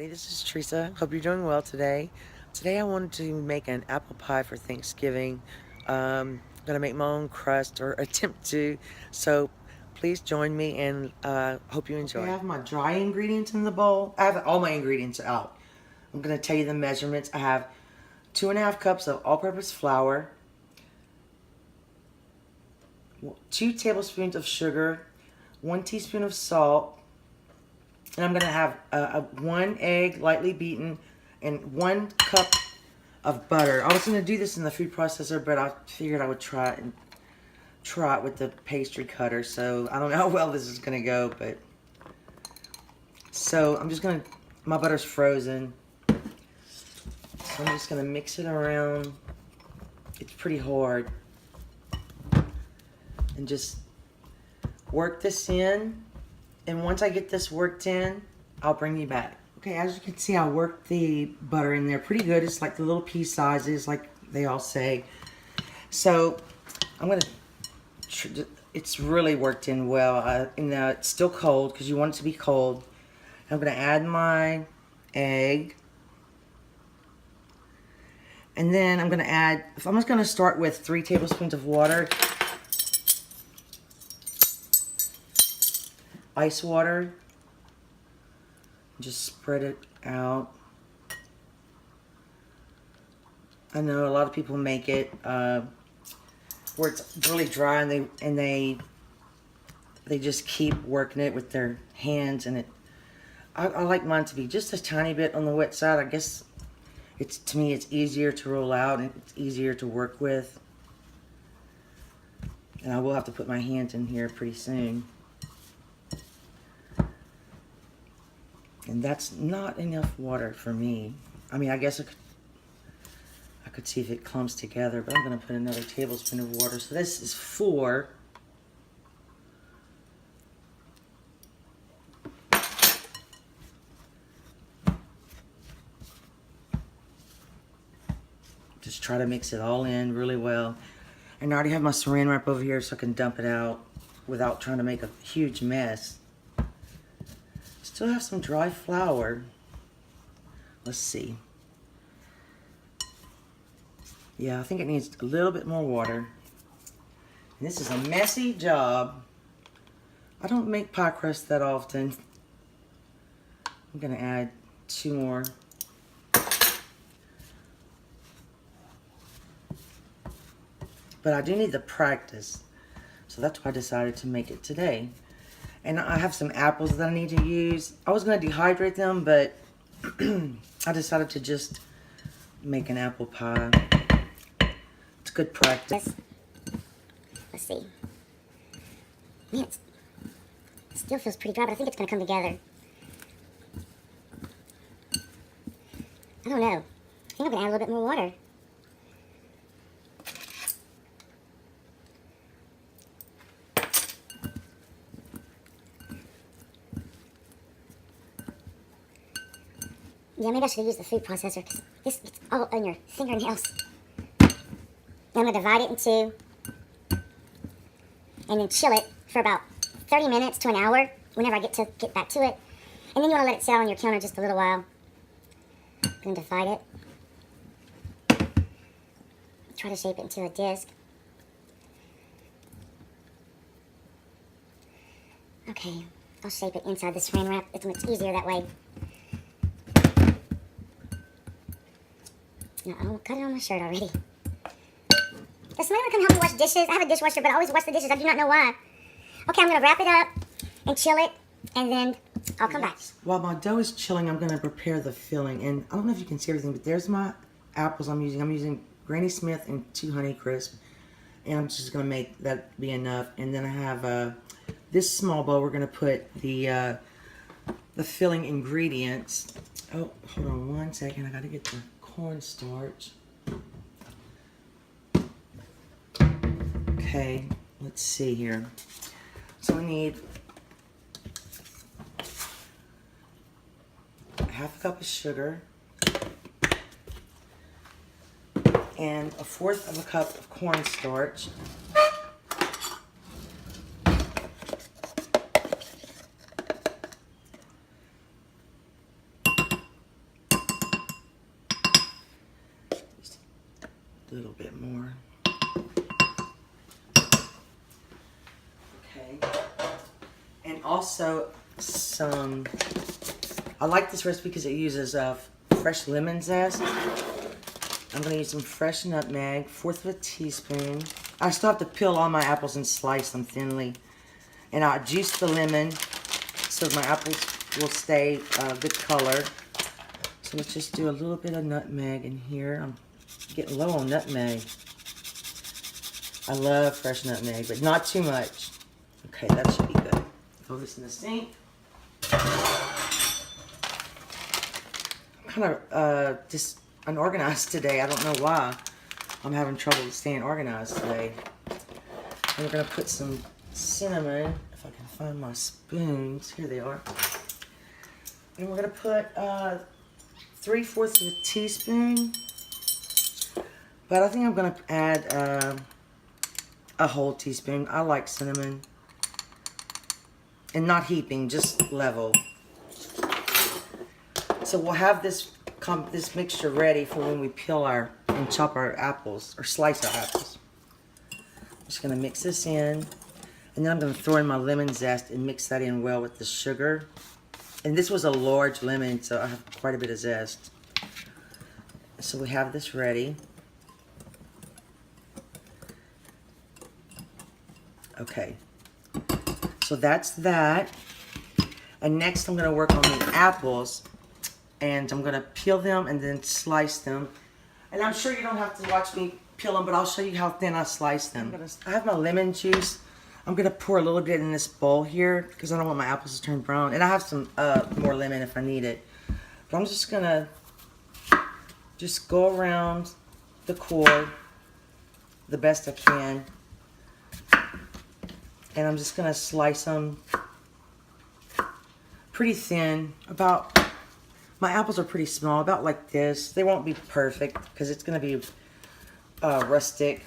everybody, this is Tressa. Hope you're doing well today. Today I wanted to make an apple pie for Thanksgiving. I'm gonna make my own crust, or attempt to, so please join me and hope you enjoy. Okay, I have my dry ingredients in the bowl. I have all my ingredients out. I'm gonna tell you the measurements. I have 2.5 cups of all-purpose flour, 2 tablespoons of sugar, 1 teaspoon of salt, and I'm going to have 1 egg lightly beaten and 1 cup of butter. I was going to do this in the food processor, but I figured I would try it with the pastry cutter. So I don't know how well this is going to go, but so I'm just going to, my butter's frozen. So I'm just going to mix it around. It's pretty hard. And just work this in. And once I get this worked in, I'll bring you back. Okay, as you can see, I worked the butter in there pretty good. It's like the little pea sizes, like they all say. So I'm gonna, it's really worked in well. And it's still cold because you want it to be cold. I'm gonna add my egg. And then I'm gonna add, I'm just gonna start with 3 tablespoons of water. Ice water. Just spread it out. I know a lot of people make it where it's really dry, and they just keep working it with their hands, and I like mine to be just a tiny bit on the wet side. I guess to me it's easier to roll out and it's easier to work with. And I will have to put my hands in here pretty soon. And that's not enough water for me. I mean, I guess I could see if it clumps together, but I'm going to put another tablespoon of water. So this is 4. Just try to mix it all in really well. And I already have my saran wrap over here so I can dump it out without trying to make a huge mess. Still have some dry flour. Let's see. Yeah, I think it needs a little bit more water. And this is a messy job. I don't make pie crust that often. I'm gonna add 2 more. But I do need the practice. So that's why I decided to make it today. And I have some apples that I need to use. I was going to dehydrate them, but I decided to just make an apple pie. It's good practice. Let's see. Man, it still feels pretty dry, but I think it's going to come together. I don't know. I think I'm going to add a little bit more water. Yeah, maybe I should have used the food processor because this gets all on your fingernails. Then I'm going to divide it in 2 and then chill it for about 30 minutes to an hour whenever I get back to it. And then you want to let it sit on your counter just a little while. I'm going to divide it. Try to shape it into a disc. Okay, I'll shape it inside the saran wrap. It's much easier that way. No, I'll cut it on my shirt already. Does somebody want to come help me wash dishes? I have a dishwasher, but I always wash the dishes. I do not know why. Okay, I'm going to wrap it up and chill it, and then I'll come back. While my dough is chilling, I'm going to prepare the filling. And I don't know if you can see everything, but there's my apples I'm using. I'm using Granny Smith and 2 Honey Crisp. And I'm just going to make that be enough. And then I have this small bowl. We're going to put the filling ingredients. Oh, hold on 1 second. I got to get the cornstarch. Okay, let's see here. So we need 1/2 cup of sugar and 1/4 of a cup of cornstarch. A little bit more. Okay. And also some, I like this recipe because it uses fresh lemon zest. I'm going to use some fresh nutmeg, 1/4 teaspoon. I still have to peel all my apples and slice them thinly. And I'll juice the lemon so my apples will stay good color. So let's just do a little bit of nutmeg in here. I'm getting low on nutmeg. I love fresh nutmeg, but not too much. Okay, that should be good. Throw this in the sink. I'm kind of just unorganized today. I don't know why. I'm having trouble staying organized today. And we're going to put some cinnamon, if I can find my spoons. Here they are. And we're going to put 3/4 of a teaspoon. But I think I'm going to add a whole teaspoon. I like cinnamon. And not heaping, just level. So we'll have this mixture ready for when we peel and chop our apples, or slice our apples. I'm just going to mix this in. And then I'm going to throw in my lemon zest and mix that in well with the sugar. And this was a large lemon, so I have quite a bit of zest. So we have this ready. Okay. So that's that. And next I'm going to work on the apples. And I'm going to peel them and then slice them. And I'm sure you don't have to watch me peel them, but I'll show you how thin I slice them. I have my lemon juice. I'm going to pour a little bit in this bowl here because I don't want my apples to turn brown. And I have some more lemon if I need it. But I'm just going to go around the core the best I can. And I'm just going to slice them pretty thin. My apples are pretty small, about like this. They won't be perfect because it's going to be rustic.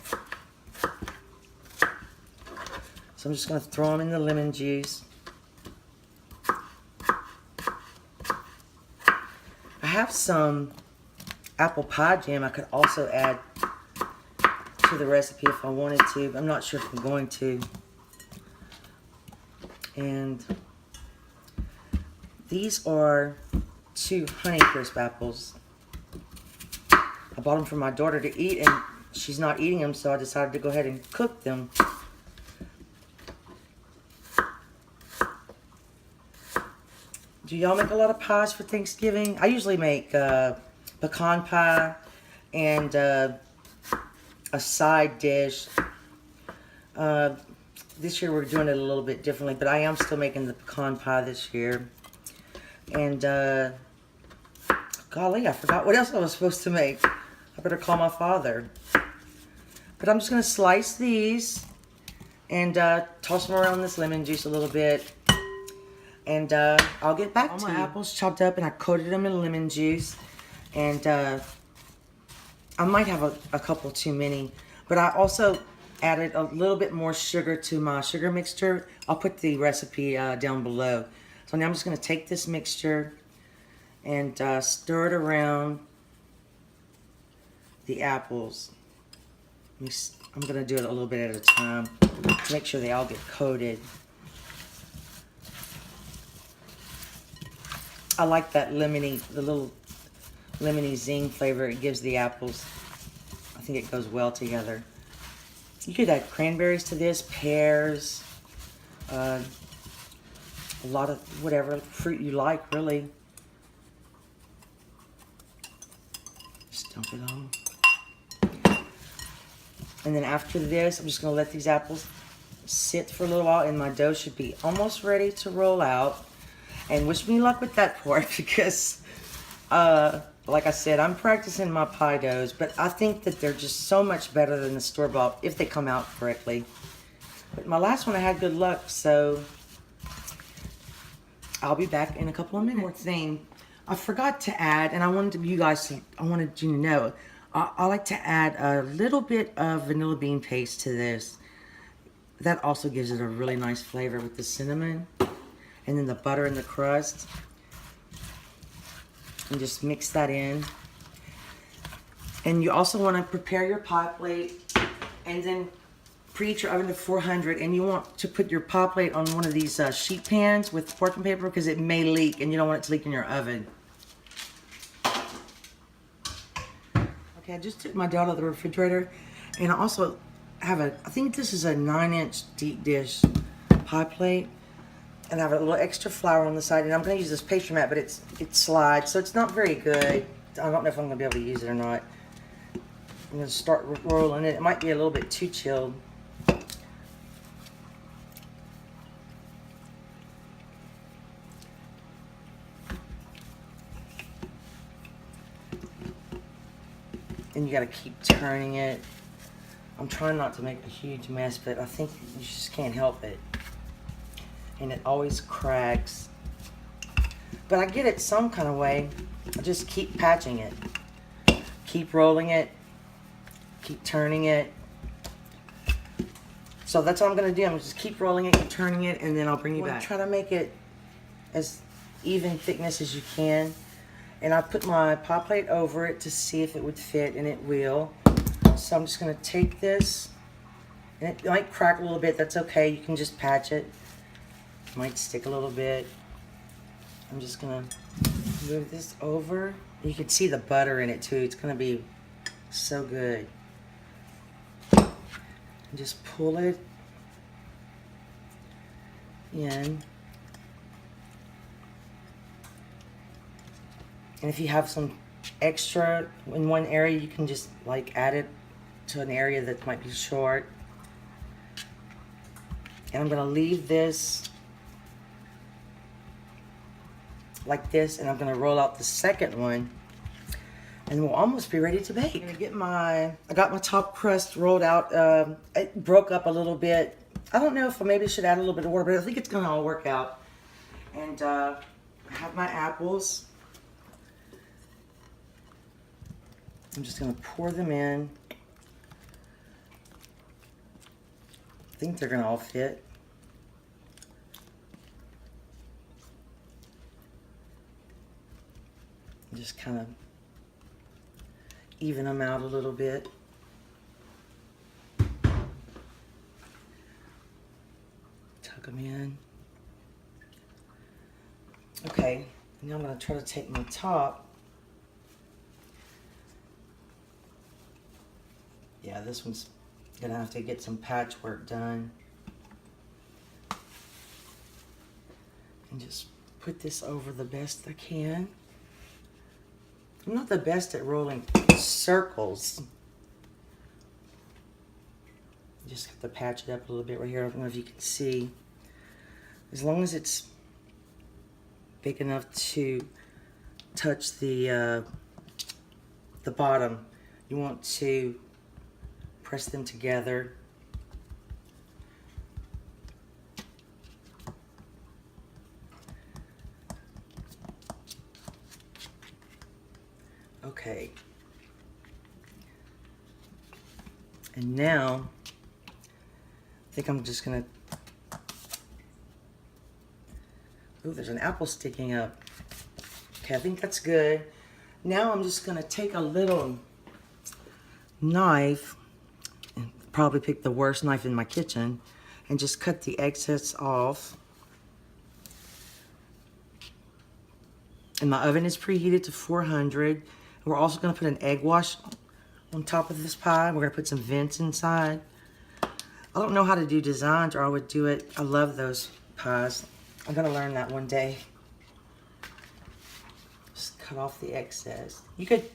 So I'm just going to throw them in the lemon juice. I have some apple pie jam I could also add to the recipe if I wanted to, but I'm not sure if I'm going to. And these are 2 Honeycrisp apples. I bought them for my daughter to eat, and she's not eating them, so I decided to go ahead and cook them. Do y'all make a lot of pies for Thanksgiving? I usually make pecan pie and a side dish. This year we're doing it a little bit differently, but I am still making the pecan pie this year. And golly, I forgot what else I was supposed to make. I better call my father. But I'm just going to slice these and toss them around this lemon juice a little bit. And I'll get back to you. All my apples chopped up and I coated them in lemon juice. And I might have a couple too many. But I also added a little bit more sugar to my sugar mixture. I'll put the recipe down below. So now I'm just going to take this mixture and stir it around the apples. I'm going to do it a little bit at a time to make sure they all get coated. I like that lemony, the little lemony zing flavor it gives the apples. I think it goes well together. You could add cranberries to this, pears, a lot of whatever fruit you like, really. Just dump it on. And then after this, I'm just going to let these apples sit for a little while, and my dough should be almost ready to roll out. And wish me luck with that part because, like I said, I'm practicing my pie doughs, but I think that they're just so much better than the store-bought if they come out correctly. But my last one I had good luck, so I'll be back in a couple of minutes. One more thing, I forgot to add, and I wanted you to know, I like to add a little bit of vanilla bean paste to this. That also gives it a really nice flavor with the cinnamon. And then the butter and the crust. And just mix that in. And you also want to prepare your pie plate and then preheat your oven to 400. And you want to put your pie plate on one of these sheet pans with parchment paper because it may leak and you don't want it to leak in your oven. Okay, I just took my dough out of the refrigerator, and I also have I think this is a 9-inch deep dish pie plate, and I have a little extra flour on the side, and I'm going to use this pastry mat, but it slides, so it's not very good. I don't know if I'm going to be able to use it or not. I'm going to start rolling it. It might be a little bit too chilled. And you got to keep turning it. I'm trying not to make a huge mess, but I think you just can't help it. And it always cracks. But I get it some kind of way. I just keep patching it. Keep rolling it. Keep turning it. So that's what I'm going to do. I'm going to just keep rolling it, keep turning it, and then I'll bring you back. Try to make it as even thickness as you can. And I put my pie plate over it to see if it would fit, and it will. So I'm just going to take this, and it might crack a little bit. That's okay. You can just patch it. It might stick a little bit. I'm just going to move this over. You can see the butter in it too. It's going to be so good. And just pull it in. And if you have some extra in one area, you can just like add it to an area that might be short. And I'm going to leave this like this, and I'm going to roll out the second one, and we'll almost be ready to bake. I'm going to get I got my top crust rolled out. It broke up a little bit. I don't know if I maybe should add a little bit of water, but I think it's going to all work out. And I have my apples. I'm just going to pour them in. I think they're going to all fit. Just kind of even them out a little bit. Tuck them in. Okay, now I'm going to try to take my top. Yeah, this one's going to have to get some patchwork done. And just put this over the best I can. I'm not the best at rolling circles. Just have to patch it up a little bit right here. I don't know if you can see. As long as it's big enough to touch the bottom, you want to press them together. Okay. And now, I think I'm just gonna, oh, there's an apple sticking up. Okay, I think that's good. Now I'm just gonna take a little knife, and probably pick the worst knife in my kitchen, and just cut the excess off. And my oven is preheated to 400. We're also going to put an egg wash on top of this pie. We're going to put some vents inside. I don't know how to do designs, or I would do it. I love those pies. I'm going to learn that one day. Just cut off the excess. You could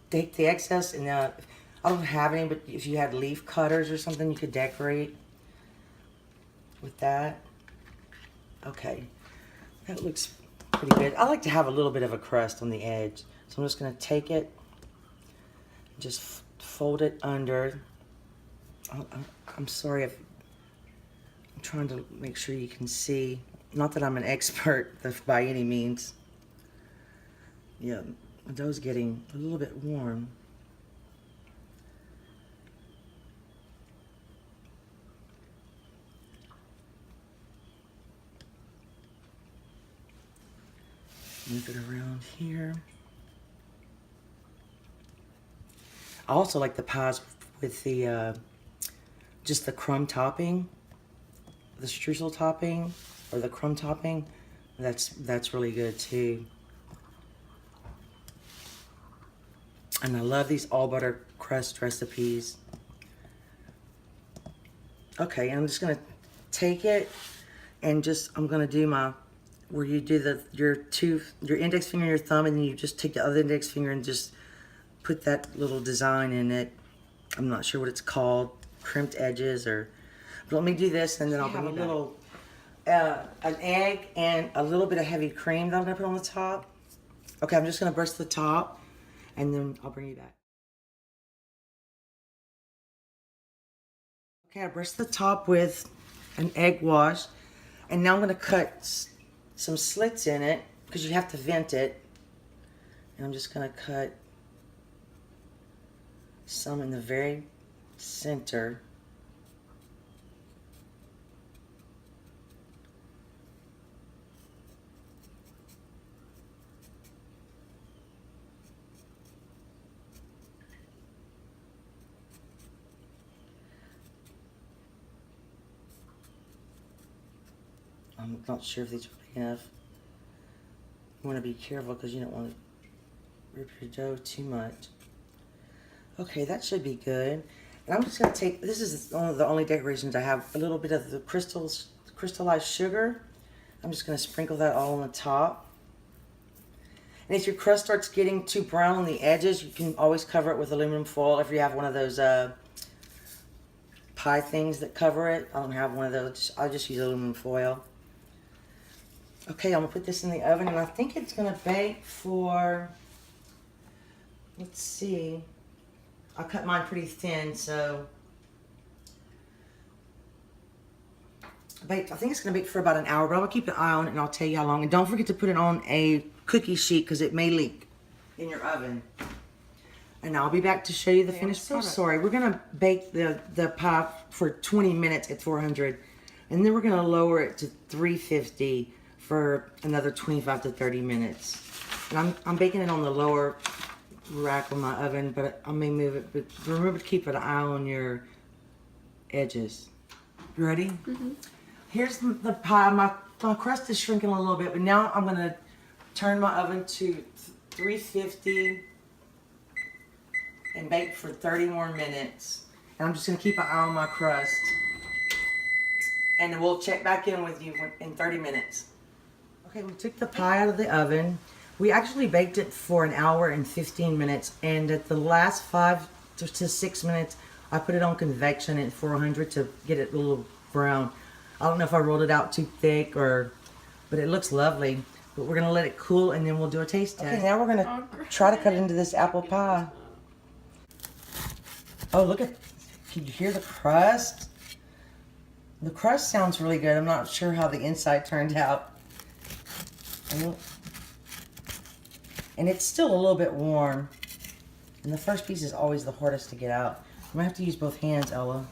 take the excess, and I don't have any, but if you had leaf cutters or something, you could decorate with that. Okay, that looks pretty good. I like to have a little bit of a crust on the edge. So I'm just going to take it, just fold it under. I'm sorry if I'm trying to make sure you can see. Not that I'm an expert by any means. Yeah, the dough's getting a little bit warm. Move it around here. I also like the pies with the just the crumb topping, the streusel topping, or the crumb topping. That's really good too. And I love these all butter crust recipes. Okay, I'm just gonna take it and I'm gonna do my, where you do your index finger and your thumb, and then you just take the other index finger and just put that little design in it. I'm not sure what it's called, crimped edges but let me do this, and then I'll bring you back. A little, an egg and a little bit of heavy cream that I'm gonna put on the top. Okay, I'm just gonna brush the top, and then I'll bring you back. Okay, I brushed the top with an egg wash, and now I'm gonna cut some slits in it because you have to vent it. And I'm just gonna cut some in the very center. I'm not sure if these are big enough. You want to be careful because you don't want to rip your dough too much. Okay, that should be good. And I'm just going to take, this is one of the only decorations I have, a little bit of the crystallized sugar. I'm just going to sprinkle that all on the top. And if your crust starts getting too brown on the edges, you can always cover it with aluminum foil if you have one of those pie things that cover it. I don't have one of those. I'll just use aluminum foil. Okay, I'm going to put this in the oven, and I think it's going to bake for, let's see, I cut mine pretty thin, so I think it's going to bake for about an hour, but I'm going to keep an eye on it, and I'll tell you how long. And don't forget to put it on a cookie sheet because it may leak in your oven. And I'll be back to show you the finished product. So sorry, we're going to bake the pie for 20 minutes at 400, and then we're going to lower it to 350 for another 25 to 30 minutes. And I'm baking it on the lower rack of my oven, but I may move it. But remember to keep an eye on your edges. You ready? Mm-hmm. Here's the pie. My crust is shrinking a little bit, but now I'm going to turn my oven to 350 and bake for 30 more minutes. And I'm just going to keep an eye on my crust. And we'll check back in with you in 30 minutes. Okay, we took the pie out of the oven. We actually baked it for an hour and 15 minutes. And at the last 5 to 6 minutes, I put it on convection at 400 to get it a little brown. I don't know if I rolled it out too thick but it looks lovely. But we're going to let it cool, and then we'll do a taste test. Okay, now we're going to try to cut it into this apple pie. Oh, look at, can you hear the crust? The crust sounds really good. I'm not sure how the inside turned out. And it's still a little bit warm. And the first piece is always the hardest to get out. I'm going to have to use both hands, Ella.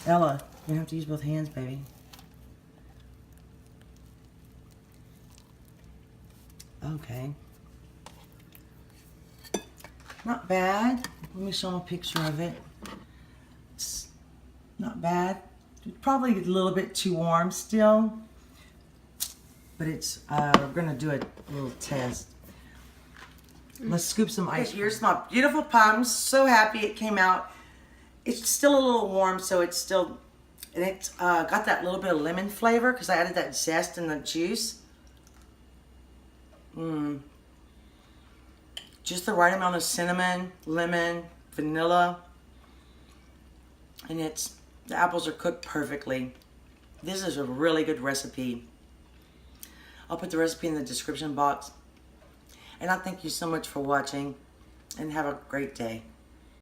Ella, you're going to have to use both hands, baby. Okay. Not bad. Let me show them a picture of it. It's not bad. Probably a little bit too warm still. But it's, we're going to do a little test. Let's scoop some ice. Here's my beautiful pie. I'm so happy it came out. It's still a little warm, so it's still, and it's got that little bit of lemon flavor because I added that zest in the juice. Just the right amount of cinnamon, lemon, vanilla. And the apples are cooked perfectly. This is a really good recipe. I'll put the recipe in the description box. And I thank you so much for watching, and have a great day.